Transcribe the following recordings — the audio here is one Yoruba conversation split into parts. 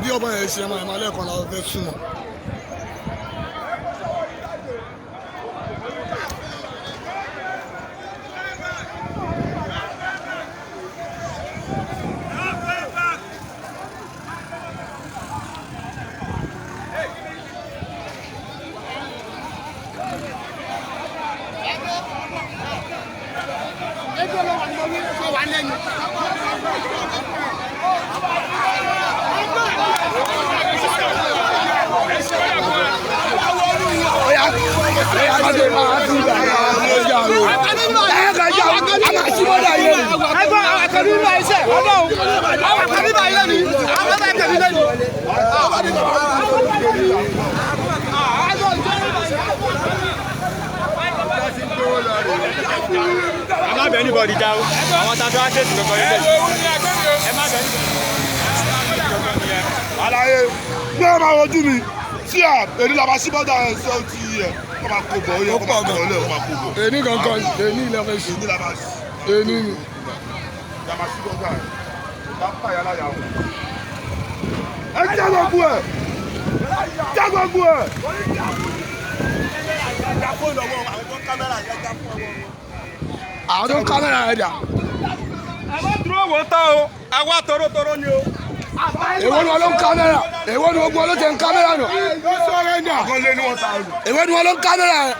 bí ọba yẹn ṣe máa lẹ́ẹ̀kan làwọn fẹ́ súnmọ́. I'm not anybody down. I want to try to get Alaye, gbé máa wojú mi tí à èdè làbá sí bọ́dà ẹ̀ ṣe ó ti yẹ kó máa kó bọ̀ ó yẹ kó máa kó bọ̀ ó lẹ̀ kó máa kó bọ̀. Èní gangan èní ilẹ̀ fẹ́ sí. Èní làbá sí. Èní ni. Làbá sí bọ́dà ẹ̀ bá pààyà láyà wọ̀. Ẹ jágbọ́gbù ẹ̀ jágbọ́gbù ẹ̀. Àwọn tó ń kámẹ́rà rẹ̀ dà. Àwọn dúró wò tán o, àwa tòrótòró ni o. Èwo ni wọn ló ń kámẹ́rà? Èwo ni gbogbo ló ti ń kámẹ́rà nù? Èwo ni wọn ló ń kámẹ́rà rẹ̀?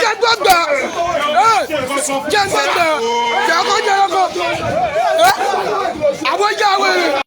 Jẹ́ gbọ́gbà! Jẹ́ gbọ́gbà! Jẹ́ ọkọ̀ jẹ́ ọkọ̀! Àwọn jẹ́ àwọn èrè!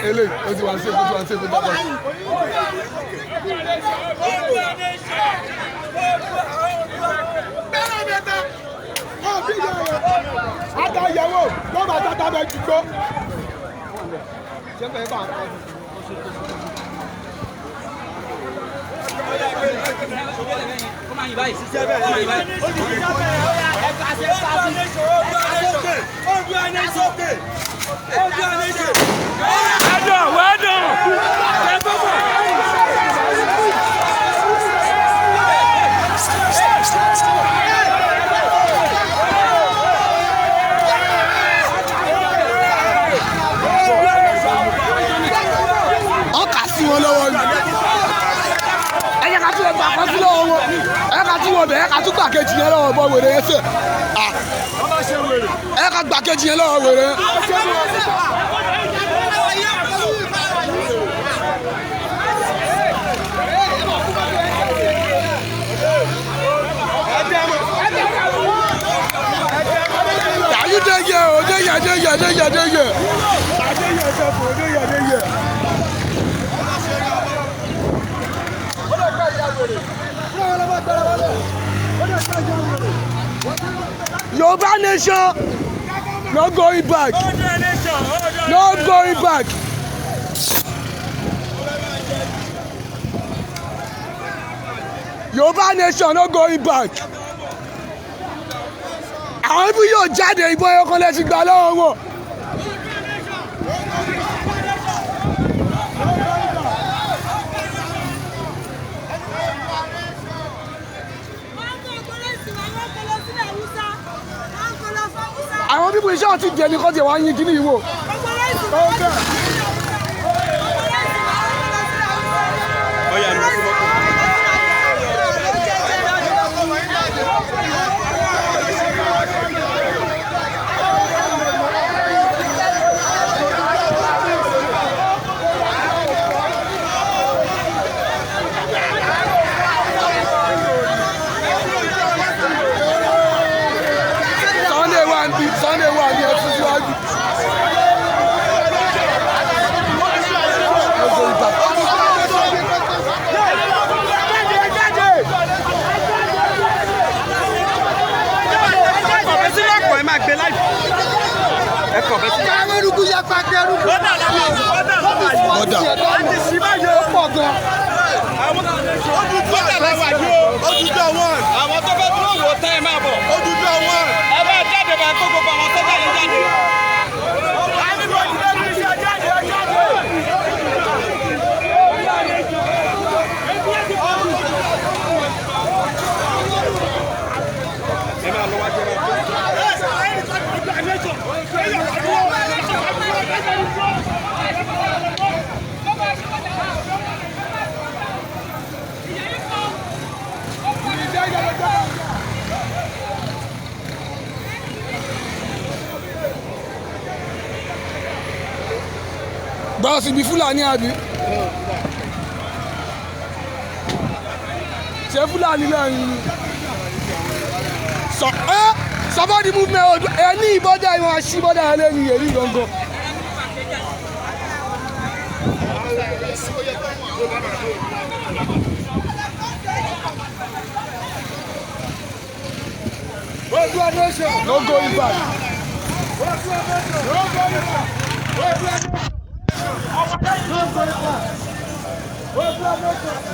Ele, o ti wá sí dábàá. Adáyẹ̀wò ló máa dáadáa bẹ́ẹ̀ dùgbò. Ẹ ká tún gbàkejì yẹn lọ́wọ́ bọ́ wèrè ẹsẹ̀ ẹ ká gbàkejì yẹn lọ́wọ́ wèrè. Yàyí déyẹ o déyẹ. Yoruba nation, no going back. No going back. Yoruba nation, no going back. Àwọn ibi yóò jáde ìbọn ẹyọkan lẹ́sìn gbà lọ́wọ́ wọn. Àwọn bíbí iṣẹ́ ọtí jẹ ní kọ́tì wá yín kíní ìwò. Boss, ibi Fulani àbí? Ṣé Fulani náà ni? Support the movement. Any border you want, she border any yeri gongo. No going back.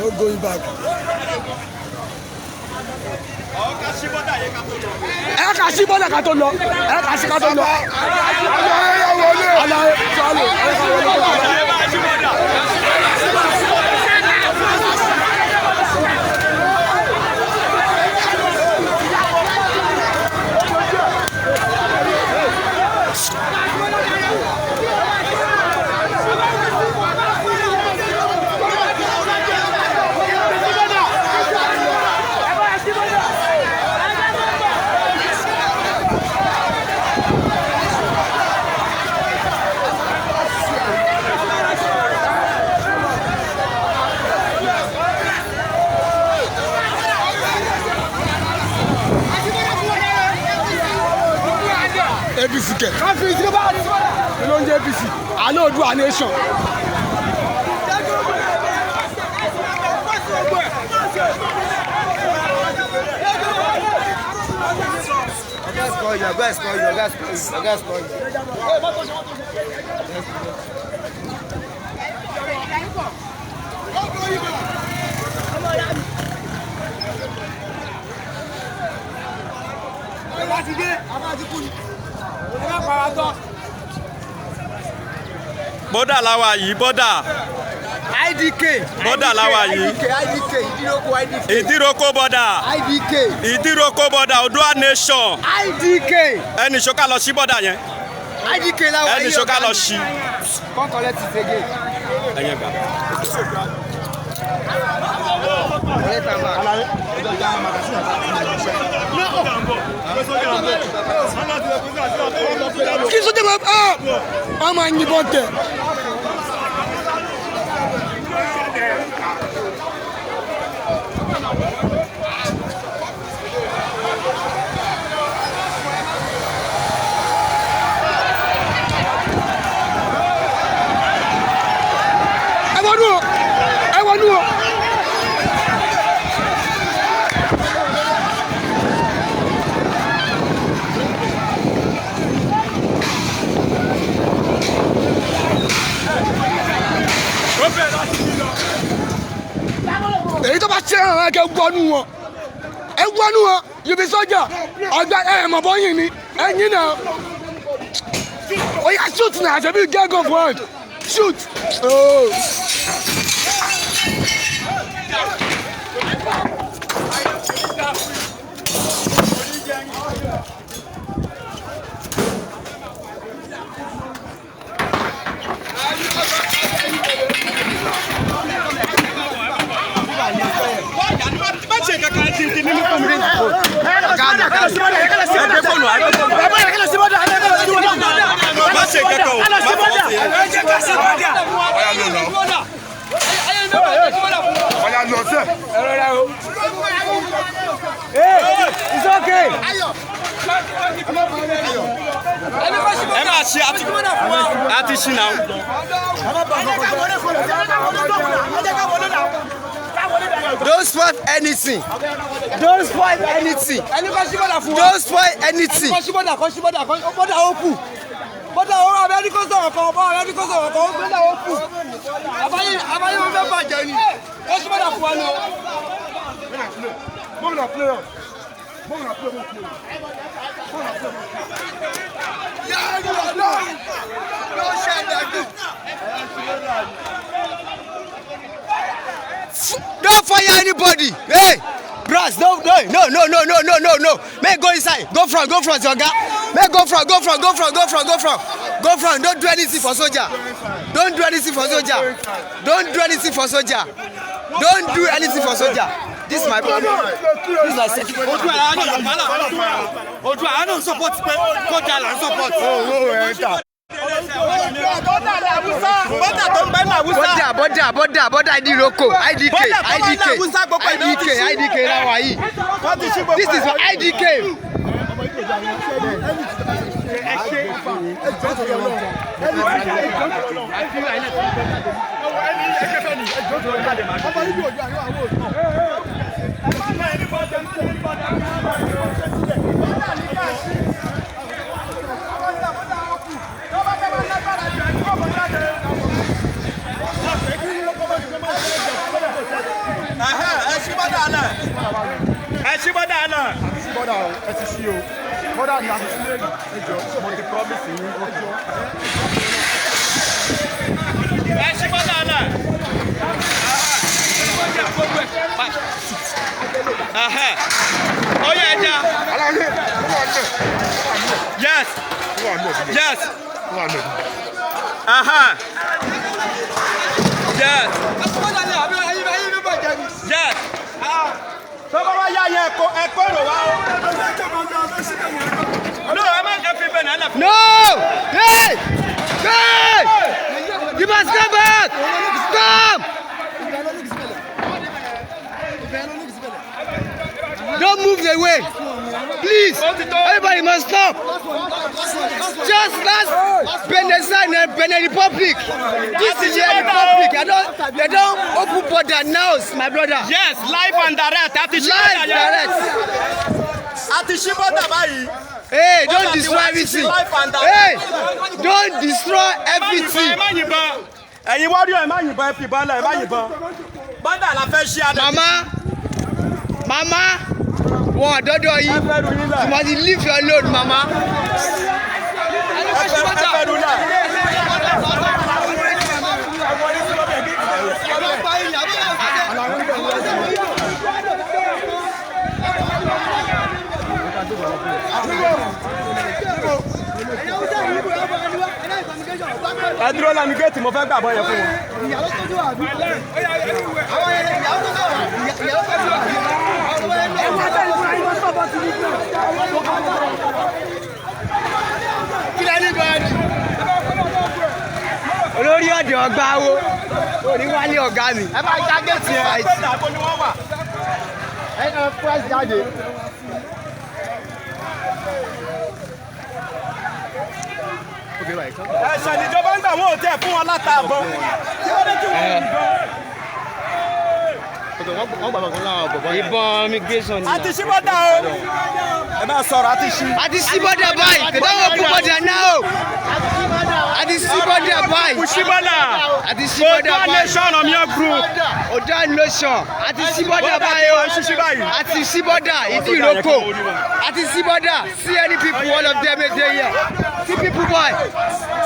No going back. Ẹ kà sí bọ́dà ká tó lọ. Ẹ kà sí ká tó lọ. APC kẹ. Káfíńsì ló bá wà ní sọ́dà. Kí ló ń jẹ́ APC? Àná Oòduà nation. Bọ́dà làwa yìí, bọ́dà. IDK. Bọ́dà làwa yìí. IDK. Idiroko IDK. Idiroko bọ́dà. IDK. Idiroko bọ́dà Oòduà nation. IDK. Ẹni ṣoká lọ sí bọ́dà yẹn. IDK làwa yìí. Ẹni ṣoká lọ sí. Come collect it again. Ẹyẹ gbà. Kí sójà máa wọ́n máa ń yìnbọn tẹ̀. Ẹ wọnú o. Èyí tó bá ṣe àwọn akẹ́ gbọ́nú wọn. Ẹ gbọ́nú wọn, yóò fi sọ́jà. Ọgbà mọ̀ bọ́yìn ni. Ẹyin náà. Ó yá shoot náà, àṣẹbí gang of one. Shoot. Oh. It's okay. Don't spoil anything. Don't spoil anything. Don't spoil anything. Don't fire anybody. Hey, brass, no. May go inside. Go front, Yoga. May go front. Don't do anything for soldier. Don't do anything for soldier. This is my problem. This is my second. I don't support. Border Idiroko, IDK now are this is for IDK. Oh yeah, yes. Yes. Yes. Yes. No! Hey! You must come back! Stop! Don't move the way. Please, everybody must stop. Just last Benin Republic. This is the Republic. They don't open border now, my brother. Yes, live and direct. Live direct. Hey, don't destroy everything. Hey, don't destroy everything. Mama, what do you? You must leave your alone, Mama. ẹ dúró lánàá géètì mo fẹ́ gbà bọ́ yẹn fún wọn. olórí ọ̀dẹ̀ ọgbà wo oníwálé ọ̀gá mi. ẹ máa já géètì yẹn ẹ gbé dàgbò ni wọ́n wà. ẹ kàn price jáde. ẹ̀sẹ̀ níjọba ń gbà wọ́n ò tẹ̀ fún wọn látàbọ̀. ìbọn immigration. àti síbọ̀dà o. ẹ máa sọ̀rọ̀ àti sí. àti síbọ̀dà báyìí kìdá wọ́n kú bọ̀dà náà o. àti síbọ̀dà báyìí. síbọ̀dà. àti síbọ̀dà Oda báyìí. nation of your group. Oda nation. àti síbọ̀dà báyìí o. àti síbọ̀dà Idiroko. àti síbọ̀dà see any people all of them dey here. See people boy.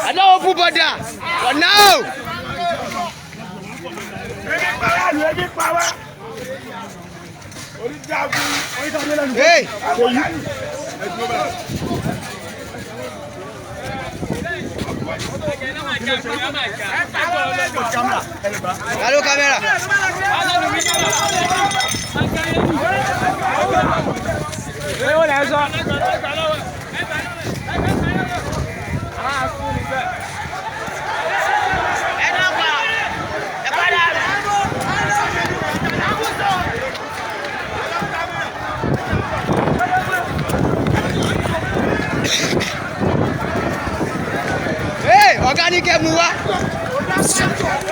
I don't open border but now. Hey. Hello, camera. Hey, organic Mua.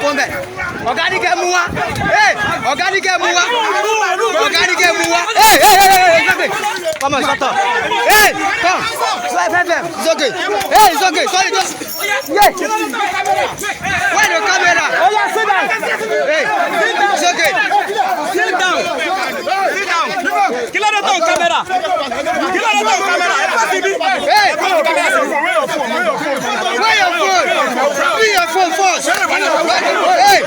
Come organic Mua. Hey, organic Mua. Organic Mua. Hey, come on, shut up. Hey, come. It's okay. Hey, it's okay. Sorry, don't. Yeah. Where the camera? Oh, yeah, sit down. Hey, it's okay. Sit down. Sit down. Kill out the camera. Kill out the camera. Hey, where your phone? Bring your phone first. Hey.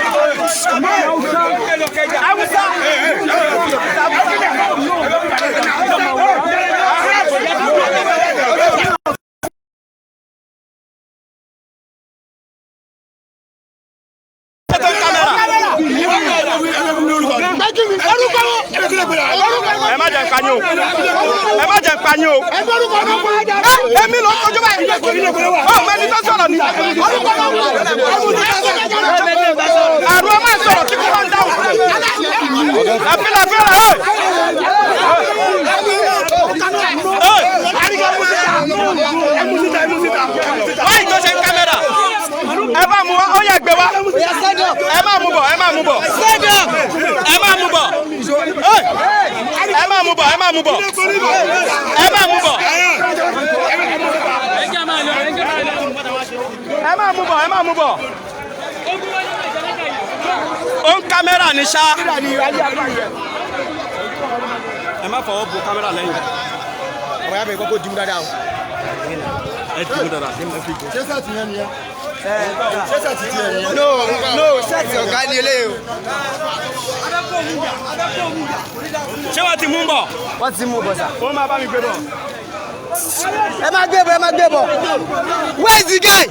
ẹ má jẹ nkanyo ẹ má jẹ nkanyo èmi ló kojú báyìí ọ mẹni tó sọ̀rọ̀ ni àrùn ọmọ ìsọ̀rọ̀ tí kò máa ń dáhùn àfihàn wáyé tó ṣe ń kámẹ́rà ẹ bá mú wa ó yẹ gbé wa ẹ má mú bọ̀ ẹ má mú bọ̀ ẹ má mú bọ̀ ẹ má mú bọ̀ ẹ má mú bọ̀ ẹ má mú bọ̀ ẹ má mú bọ̀ ẹ má mú bọ̀ ó ń kámẹ́rà ní sá ẹ má fọwọ́ bo kámẹ́rà lẹ́yìn Ọmọ yà bẹ̀ kọ́kọ́ dìmú dáadáa o. ẹ dìmú dáadáa ṣé sẹ́ẹ̀tì yẹn nìyẹn ṣé sẹ́ẹ̀tì tiẹ̀ nìyẹn. No, sẹ́ẹ̀tì ọ̀gá ni eléyìí o. ṣé wọ́n ti mú bọ̀ Wọ́n ti mú bọ̀ sà. ó máa bá mi gbé bọ̀. Ẹ má gbé bọ̀, ẹ má gbé bọ̀. Where is the guy?